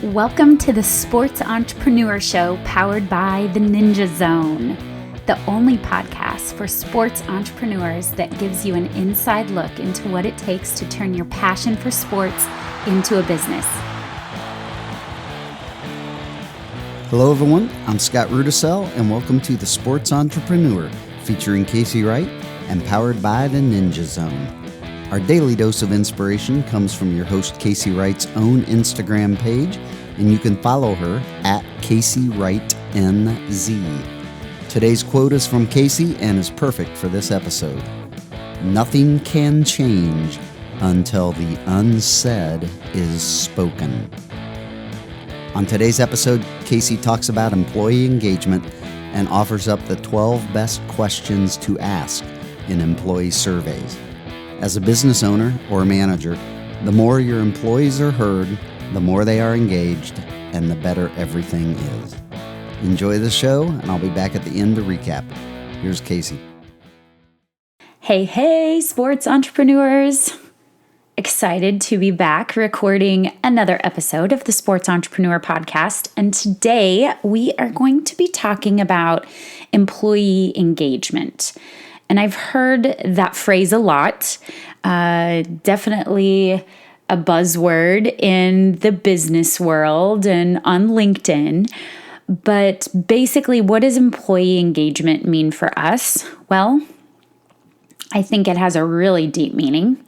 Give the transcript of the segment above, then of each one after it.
Welcome to the Sports Entrepreneur Show powered by the Ninja Zone, the only podcast for sports entrepreneurs that gives you an inside look into what it takes to turn your passion for sports into a business. Hello everyone, I'm Scott Rudisell and welcome to the Sports Entrepreneur featuring Casey Wright and powered by the Ninja Zone. Our daily dose of inspiration comes from your host Casey Wright's own Instagram page, and you can follow her at Casey Wright NZ. Today's quote is from Casey and is perfect for this episode. Nothing can change until the unsaid is spoken. On today's episode, Casey talks about employee engagement and offers up the 12 best questions to ask in employee surveys. As a business owner or manager, the more your employees are heard, the more they are engaged, and the better everything is. Enjoy the show, and I'll be back at the end to recap. Here's Casey. Hey, sports entrepreneurs. Excited to be back recording another episode of the Sports Entrepreneur Podcast. And today we are going to be talking about employee engagement. And I've heard that phrase a lot, definitely a buzzword in the business world and on LinkedIn. But basically, what does employee engagement mean for us? Well, I think it has a really deep meaning.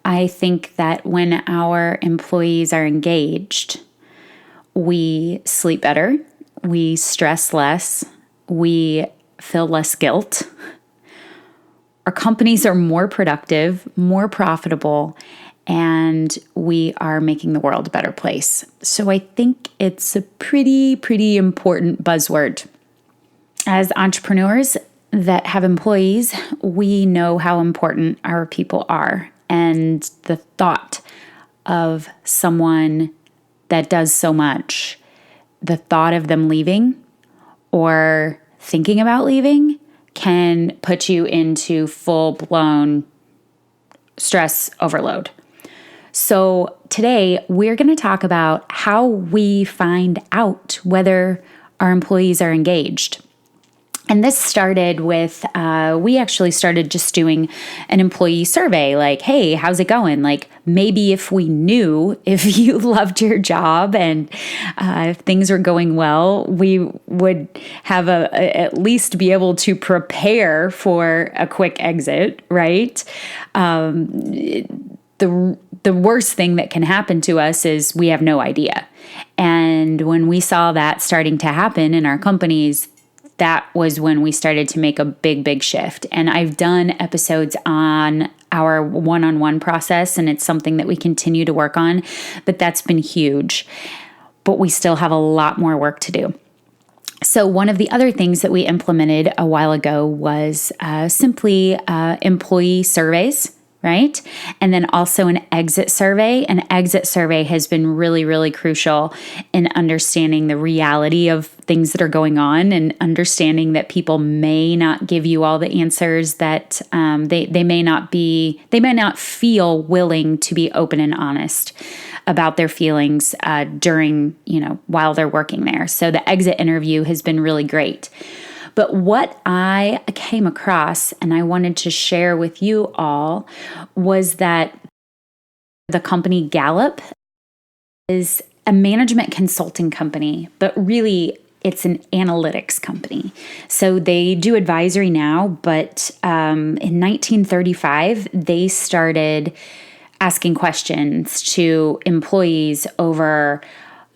I think that when our employees are engaged, we sleep better, we stress less, we feel less guilt. Our companies are more productive, more profitable, and we are making the world a better place. So I think it's a pretty important buzzword. As entrepreneurs that have employees, we know how important our people are. And the thought of someone that does so much, the thought of them leaving or thinking about leaving can put you into full-blown stress overload. So today we're going to talk about how we find out whether our employees are engaged. And this started with, we actually started just doing an employee survey, like, hey, how's it going? Like, maybe if we knew if you loved your job and if things are going well, we would have at least be able to prepare for a quick exit, right? The worst thing that can happen to us is we have no idea. And when we saw that starting to happen in our companies, that was when we started to make a big shift. And I've done episodes on our one-on-one process, and it's something that we continue to work on, but that's been huge. But we still have a lot more work to do. So one of the other things that we implemented a while ago was simply employee surveys, right? And then also an exit survey. An exit survey has been really crucial in understanding the reality of things that are going on and understanding that people may not give you all the answers, that they may not feel willing to be open and honest about their feelings during, while they're working there. So the exit interview has been really great. But what I came across and I wanted to share with you all was that the company Gallup is a management consulting company, but really it's an analytics company. So they do advisory now, but in 1935, they started asking questions to employees over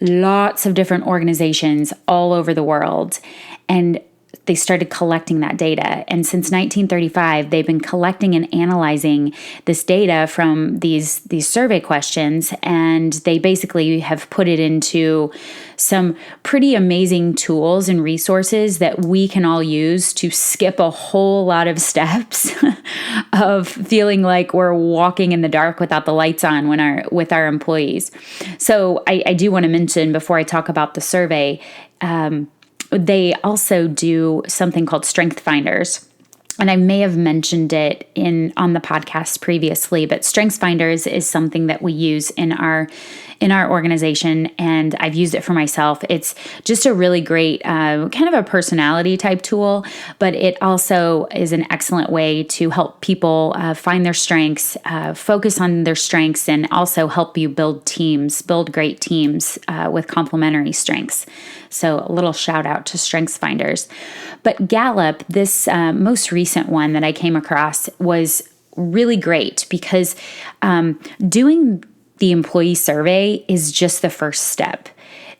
lots of different organizations all over the world. And they started collecting that data. And since 1935, they've been collecting and analyzing this data from these survey questions, and they basically have put it into some pretty amazing tools and resources that we can all use to skip a whole lot of steps of feeling like we're walking in the dark without the lights on with our employees. So I do want to mention before I talk about the survey, they also do something called Strength Finders. And I may have mentioned it on the podcast previously, but Strengths Finders is something that we use in our in our organization, and I've used it for myself. It's just a really great kind of a personality type tool, but it also is an excellent way to help people find their strengths, focus on their strengths, and also help you build great teams with complementary strengths. So a little shout out to Strengths Finders. But Gallup, this most recent one that I came across, was really great because doing the employee survey is just the first step.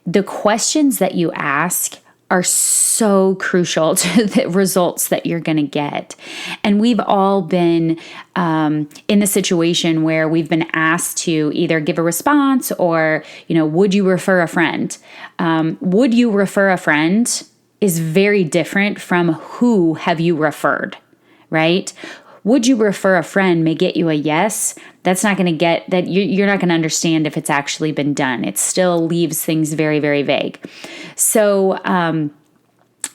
The questions that you ask are so crucial to the results that you're going to get. And we've all been in the situation where we've been asked to either give a response or, would you refer a friend? Would you refer a friend is very different from who have you referred, right? Would you refer a friend may get you a yes. That's not going to get that. You're not going to understand if it's actually been done. It still leaves things very, very vague. So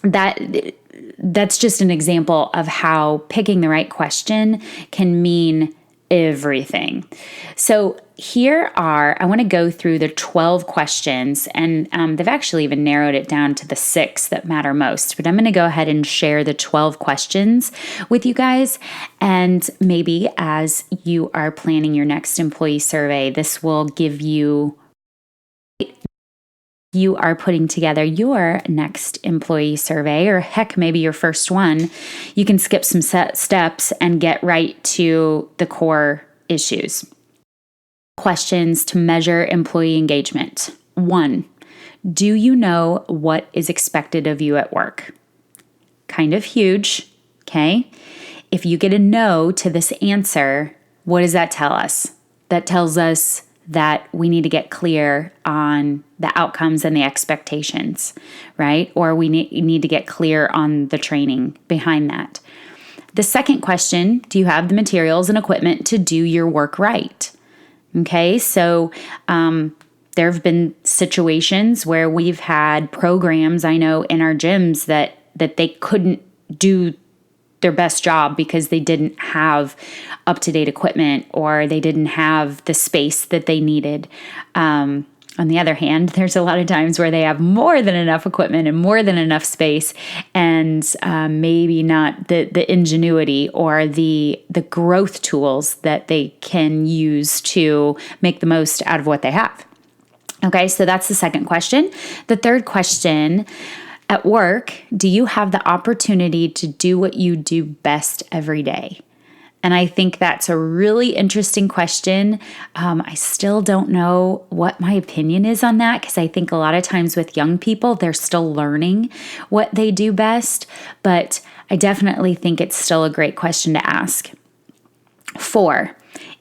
that's just an example of how picking the right question can mean everything. So I want to go through the 12 questions, and they've actually even narrowed it down to the 6 that matter most. But I'm going to go ahead and share the 12 questions with you guys. And maybe as you are planning your next employee survey, this will give you are putting together your next employee survey, or heck, maybe your first one, you can skip some steps and get right to the core issues. Questions to measure employee engagement. 1, do you know what is expected of you at work? Kind of huge, okay? If you get a no to this answer, what does that tell us? That tells us that we need to get clear on the outcomes and the expectations, right? Or we need to get clear on the training behind that. The second question, do you have the materials and equipment to do your work right? Okay, so there have been situations where we've had programs, I know, in our gyms that they couldn't do their best job because they didn't have up-to-date equipment or they didn't have the space that they needed. On the other hand, there's a lot of times where they have more than enough equipment and more than enough space, and maybe not the ingenuity or the growth tools that they can use to make the most out of what they have. Okay, so that's the second question. The third question, at work, do you have the opportunity to do what you do best every day? And I think that's a really interesting question. I still don't know what my opinion is on that, because I think a lot of times with young people, they're still learning what they do best. But I definitely think it's still a great question to ask. 4,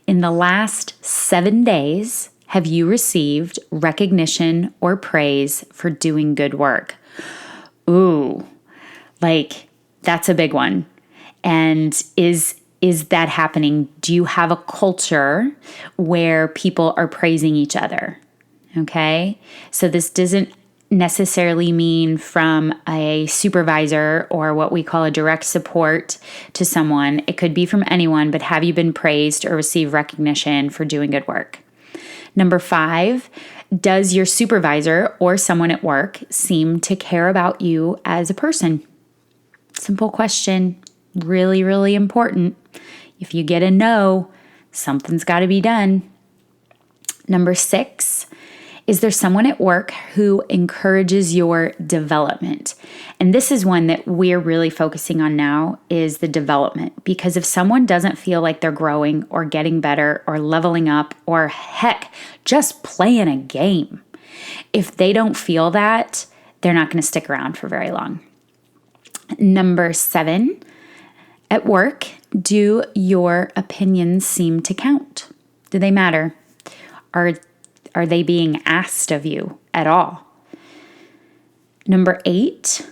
in the last 7 days, have you received recognition or praise for doing good work? Ooh, that's a big one. And is that happening? Do you have a culture where people are praising each other? Okay, so this doesn't necessarily mean from a supervisor or what we call a direct support to someone. It could be from anyone, but have you been praised or received recognition for doing good work? Number 5, does your supervisor or someone at work seem to care about you as a person? Simple question, really, really important. If you get a no, something's got to be done. Number 6, is there someone at work who encourages your development? And this is one that we're really focusing on now, is the development. Because if someone doesn't feel like they're growing or getting better or leveling up, or heck, just playing a game, if they don't feel that, they're not going to stick around for very long. Number 7, at work, do your opinions seem to count? Do they matter? Are they being asked of you at all? Number 8,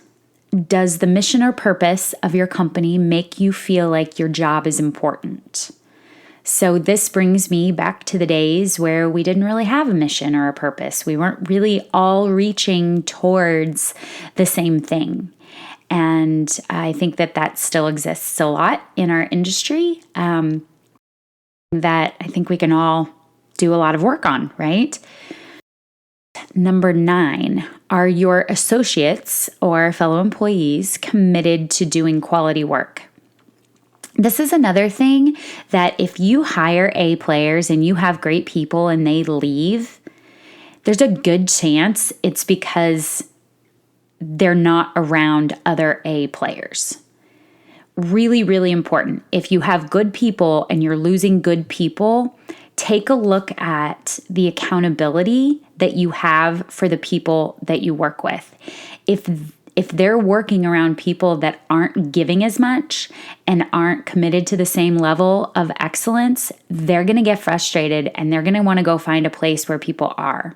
does the mission or purpose of your company make you feel like your job is important? So this brings me back to the days where we didn't really have a mission or a purpose. We weren't really all reaching towards the same thing. And I think that still exists a lot in our industry, that I think we can all do a lot of work on, right? number 9, are your associates or fellow employees committed to doing quality work? This is another thing that if you hire A players and you have great people and they leave, there's a good chance it's because they're not around other A players. Really, really important. If you have good people and you're losing good people, take a look at the accountability that you have for the people that you work with. If they're working around people that aren't giving as much and aren't committed to the same level of excellence, they're going to get frustrated and they're going to want to go find a place where people are.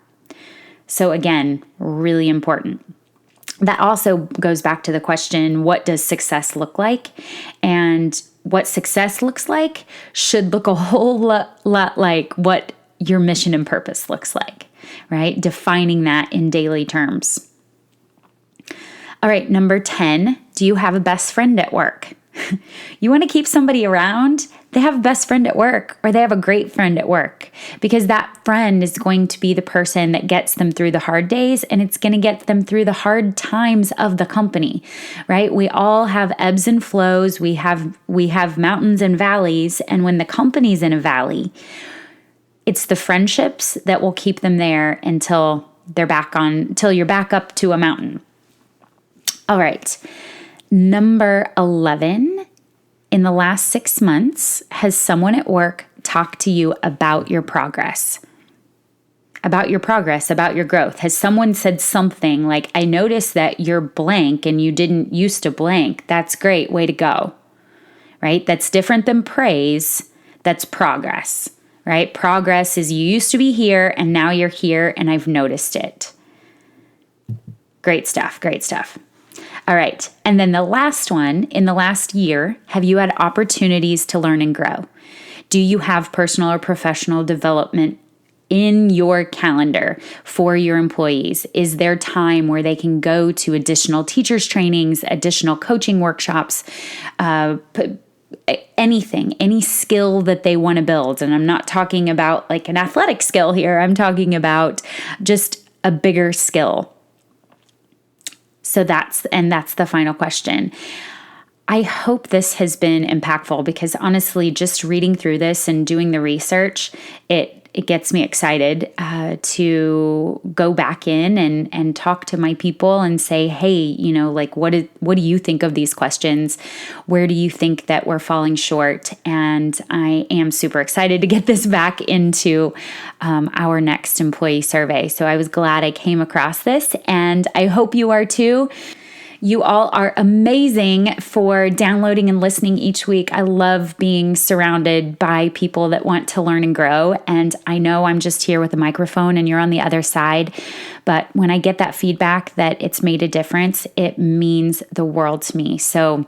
So again, really important. That also goes back to the question, what does success look like? And what success looks like should look a whole lot like what your mission and purpose looks like, right? Defining that in daily terms. All right, number 10, do you have a best friend at work? You want to keep somebody around? They have a best friend at work or they have a great friend at work, because that friend is going to be the person that gets them through the hard days and it's going to get them through the hard times of the company, right? We all have ebbs and flows. We have mountains and valleys. And when the company's in a valley, it's the friendships that will keep them there until you're back up to a mountain. All right. Number 11, in the last 6 months, has someone at work talked to you about your progress? About your progress, about your growth? Has someone said something like, I noticed that you're blank and you didn't used to blank. That's great. Way to go. Right? That's different than praise. That's progress. Right? Progress is you used to be here and now you're here and I've noticed it. Great stuff. Great stuff. All right. And then the last one, in the last year, have you had opportunities to learn and grow? Do you have personal or professional development in your calendar for your employees? Is there time where they can go to additional teachers trainings, additional coaching workshops, anything, any skill that they want to build? And I'm not talking about like an athletic skill here. I'm talking about just a bigger skill. So that's the final question. I hope this has been impactful, because honestly, just reading through this and doing the research, it gets me excited to go back in and talk to my people and say, hey, what do you think of these questions? Where do you think that we're falling short? And I am super excited to get this back into our next employee survey. So I was glad I came across this, and I hope you are too. You all are amazing for downloading and listening each week. I love being surrounded by people that want to learn and grow. And I know I'm just here with a microphone and you're on the other side. But when I get that feedback that it's made a difference, it means the world to me. So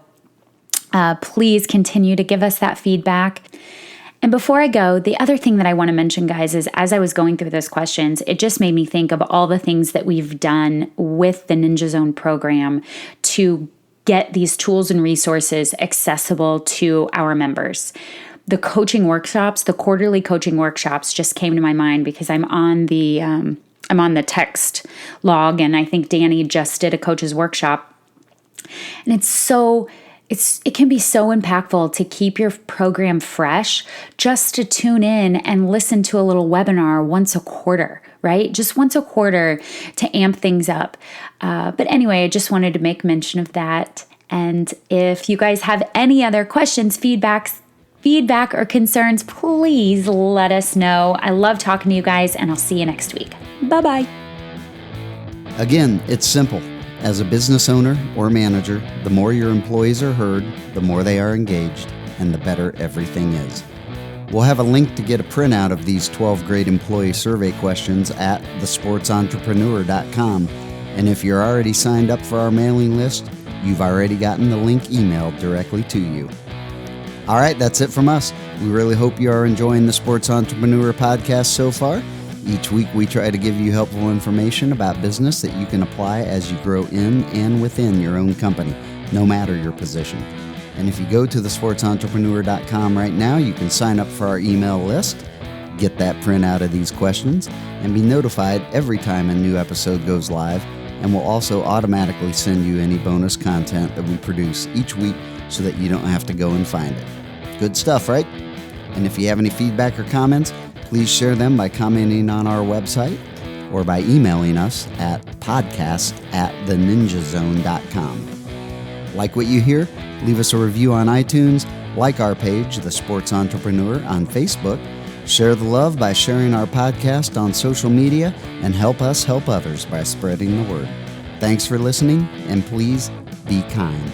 please continue to give us that feedback. And before I go, the other thing that I want to mention, guys, is as I was going through those questions, it just made me think of all the things that we've done with the Ninja Zone program to get these tools and resources accessible to our members. The coaching workshops, the quarterly coaching workshops just came to my mind because I'm on the text log, and I think Danny just did a coach's workshop. And it can be so impactful to keep your program fresh, just to tune in and listen to a little webinar once a quarter, right? Just once a quarter to amp things up. But anyway, I just wanted to make mention of that. And if you guys have any other questions, feedback or concerns, please let us know. I love talking to you guys, and I'll see you next week. Bye-bye. Again, it's simple. As a business owner or manager, the more your employees are heard, the more they are engaged, and the better everything is. We'll have a link to get a printout of these 12 great employee survey questions at thesportsentrepreneur.com. And if you're already signed up for our mailing list, you've already gotten the link emailed directly to you. All right, that's it from us. We really hope you are enjoying the Sports Entrepreneur podcast so far. Each week, we try to give you helpful information about business that you can apply as you grow in and within your own company, no matter your position. And if you go to thesportsentrepreneur.com right now, you can sign up for our email list. Get that printout of these questions and be notified every time a new episode goes live, and we'll also automatically send you any bonus content that we produce each week so that you don't have to go and find it. Good stuff, right? And if you have any feedback or comments, please share them by commenting on our website or by emailing us at podcast@theninjazone.com. Like what you hear? Leave us a review on iTunes, like our page, The Sports Entrepreneur, on Facebook, share the love by sharing our podcast on social media, and help us help others by spreading the word. Thanks for listening, and please be kind.